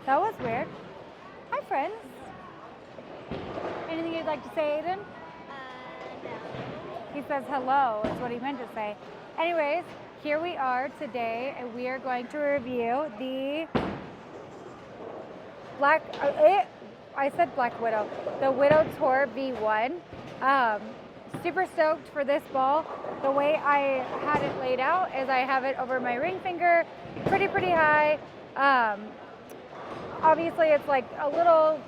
That was weird. Hi, friends. Anything you'd like to say, Aiden? No. He says hello, is what he meant to say. Anyways, here we are today, and we are going to review the I said Black Widow, the Widow Tor V1. Super stoked for this ball. The way I had it laid out is I have it over my ring finger, pretty high. Obviously, it's like a little,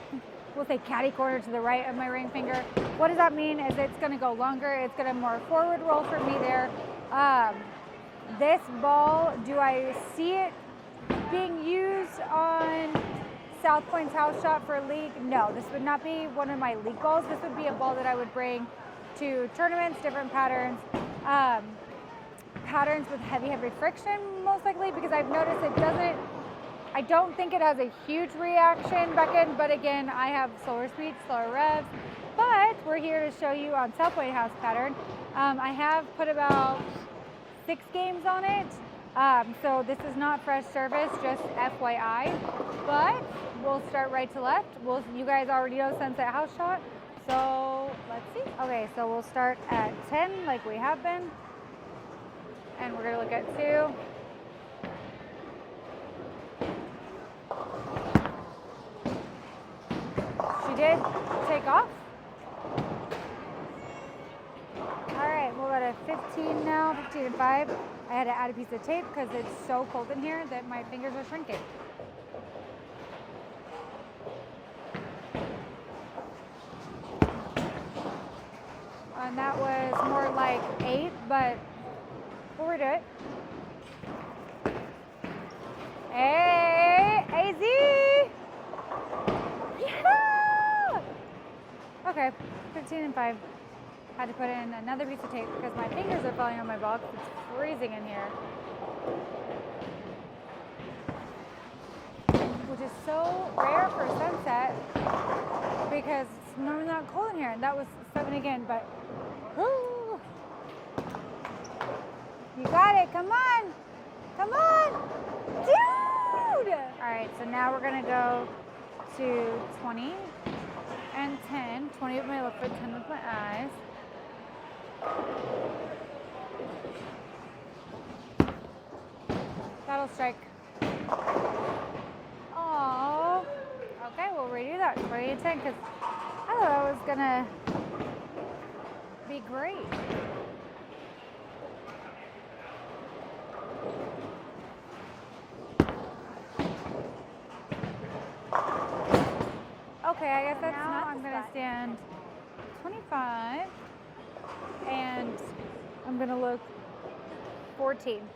we'll say catty corner to the right of my ring finger. What does that mean? Is it's going to go longer. It's going to more forward roll for me there. This ball, do I see it being used on South Point's house shot for league? No, this would not be one of my league balls. This would be a ball that I would bring to tournaments, different patterns, patterns with heavy friction, most likely, because I've noticed it doesn't, I don't think it has a huge reaction back end, but again, I have slower speeds, slower revs, but we're here to show you on South Point house pattern. I have put about 6 games on it, so this is not fresh service, just FYI, but we'll start right to left. You guys already know Sunset House Shot, so let's see. Okay, so we'll start at 10 like we have been, and we're gonna look at 2. She did take off. All right, we'll go to 15 now, 15 and 5. I had to add a piece of tape because it's so cold in here that my fingers are shrinking. And that was more like 8, but we'll redo it. Hey, AZ! Yeah! Okay, 15 and 5. Had to put in another piece of tape because my fingers are falling on my ball because it's freezing in here. Which is so rare for Sunset because it's normally not cold in here. And that was 7 again, but whoo! You got it, come on! Come on! Dude! All right, so now we're gonna go to 20 and 10. 20 with my left foot, 10 with my eyes. That'll strike. Oh. Okay, we'll redo that. 20 and 10 because I thought I was gonna be great. Okay, I guess that's now I'm gonna stand 25 and I'm gonna look 14.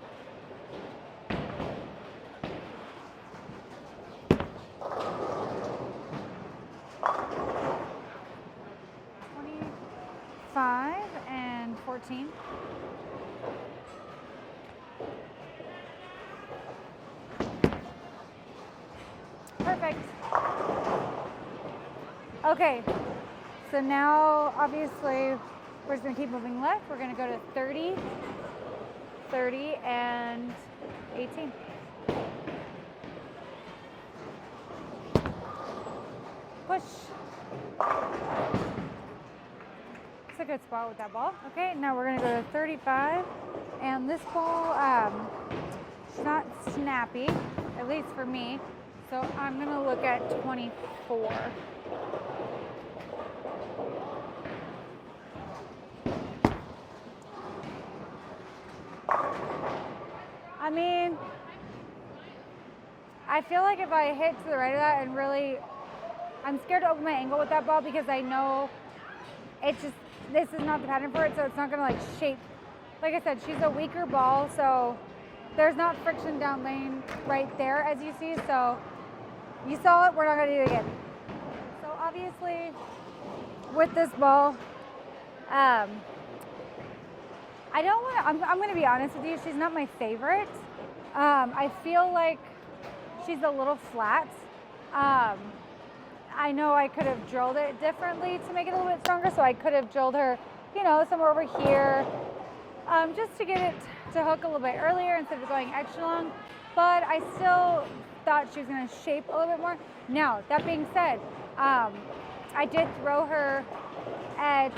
And 14. Perfect. Okay, so now obviously we're just gonna keep moving left. We're gonna go to 30, 30, and 18. Push. It's a good spot with that ball. Okay, now we're gonna go to 35, and this ball, it's not snappy, at least for me, so I'm gonna look at 24. I mean, I feel like if I hit to the right of that and really, I'm scared to open my angle with that ball because I know it's just, this is not the pattern for it, so it's not gonna like shape. Like I said, she's a weaker ball, so there's not friction down lane right there as you see, so you saw it, we're not gonna do it again. So obviously, with this ball, I don't wanna, I'm gonna be honest with you, she's not my favorite. I feel like she's a little flat. I know I could have drilled it differently to make it a little bit stronger, so I could have drilled her, you know, somewhere over here, just to get it to hook a little bit earlier instead of going extra long. But I still thought she was going to shape a little bit more. Now, that being said, I did throw her at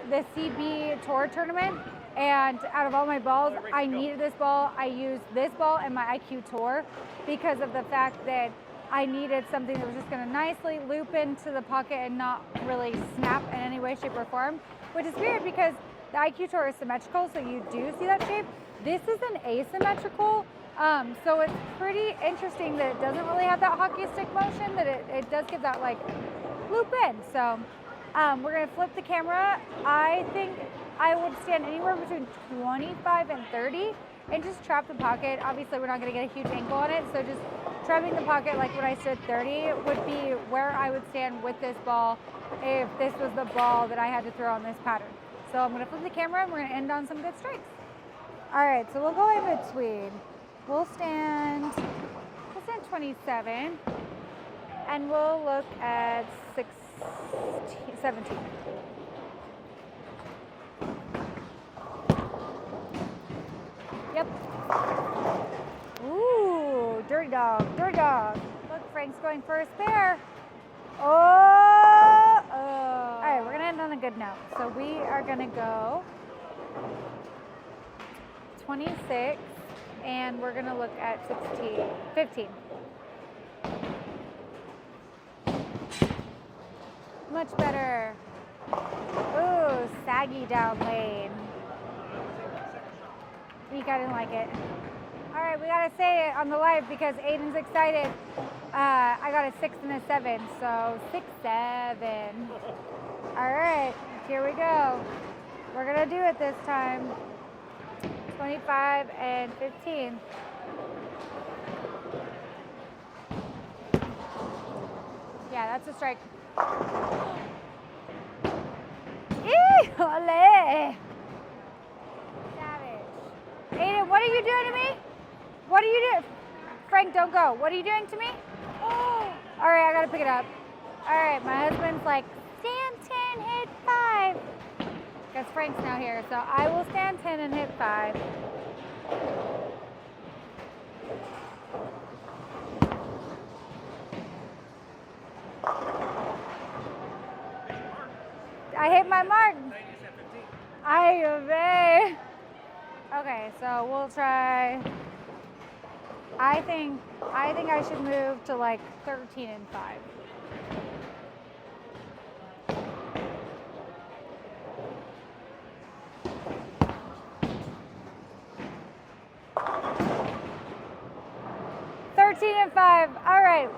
the CB Tour tournament, and out of all my balls, I needed this ball. I used this ball and my IQ Tour because of the fact that I needed something that was just going to nicely loop into the pocket and not really snap in any way, shape, or form, which is weird because the IQ Tour is symmetrical, so you do see that shape. This is an asymmetrical, so it's pretty interesting that it doesn't really have that hockey stick motion, that it does give that like loop in. So we're going to flip the camera. I think I would stand anywhere between 25 and 30 and just trap the pocket. Obviously, we're not going to get a huge angle on it, so just trapping the pocket like when I stood 30 would be where I would stand with this ball if this was the ball that I had to throw on this pattern. So I'm going to flip the camera and we're going to end on some good strikes. All right, so we'll go in between. We'll stand 27 and we'll look at 17. Yep. Ooh, dirty dog, dirty dog. Look, Frank's going first there. Oh. All right, we're gonna end on a good note. So we are gonna go 26 and we're gonna look at 15. Much better. Ooh, saggy down lane. Eek, I didn't like it. All right, we gotta say it on the live because Aiden's excited. I got a 6 and a 7, so 6-7. All right, here we go. We're gonna do it this time. 25 and 15. Yeah, that's a strike. Eee, ole. Savage. Aiden, what are you doing to me? What are you doing? Frank, don't go. What are you doing to me? Oh. All right, I gotta pick it up. All right, my husband's like, stand 10, hit 5. Because Frank's now here, so I will stand 10 and hit 5. I hit my mark. I obey. Okay, so we'll try. I think I should move to like 13 and 5. And 5. All right,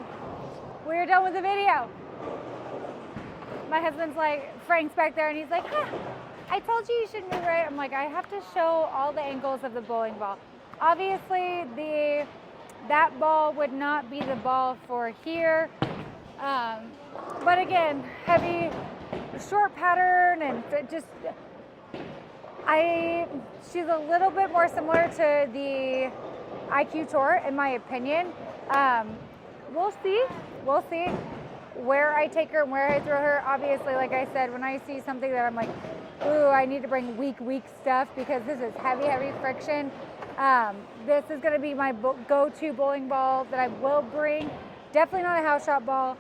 we're done with the video. My husband's like, Frank's back there, and he's like, huh, I told you should move right. I'm like, I have to show all the angles of the bowling ball. Obviously, that ball would not be the ball for here. But again, heavy, short pattern, and just, she's a little bit more similar to the IQ Tour, in my opinion. We'll see where I take her and where I throw her. Obviously, like I said, when I see something that I'm like, ooh, I need to bring weak stuff because this is heavy friction. This is going to be my go-to bowling ball that I will bring. Definitely not a house shot ball.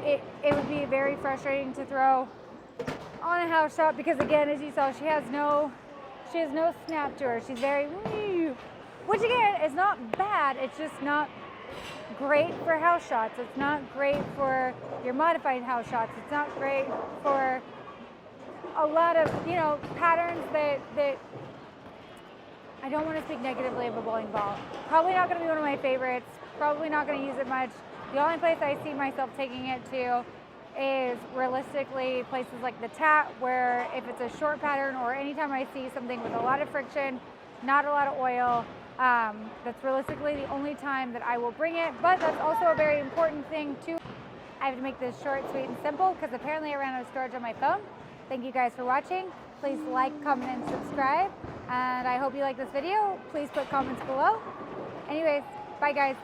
It would be very frustrating to throw on a house shot because, again, as you saw, she has no snap to her. She's very, which again is not bad. It's just not great for house shots. It's not great for your modified house shots. It's not great for a lot of, patterns that I don't want to speak negatively of a bowling ball. Probably not going to be one of my favorites. Probably not going to use it much. The only place I see myself taking it to is realistically places like the TAT, where if it's a short pattern or anytime I see something with a lot of friction, not a lot of oil, that's realistically the only time that I will bring it. But that's also a very important thing too. I have to make this short, sweet, and simple because apparently I ran out of storage on my phone. Thank you guys for watching. Please like, comment, and subscribe. And I hope you like this video. Please put comments below. Anyways, bye guys.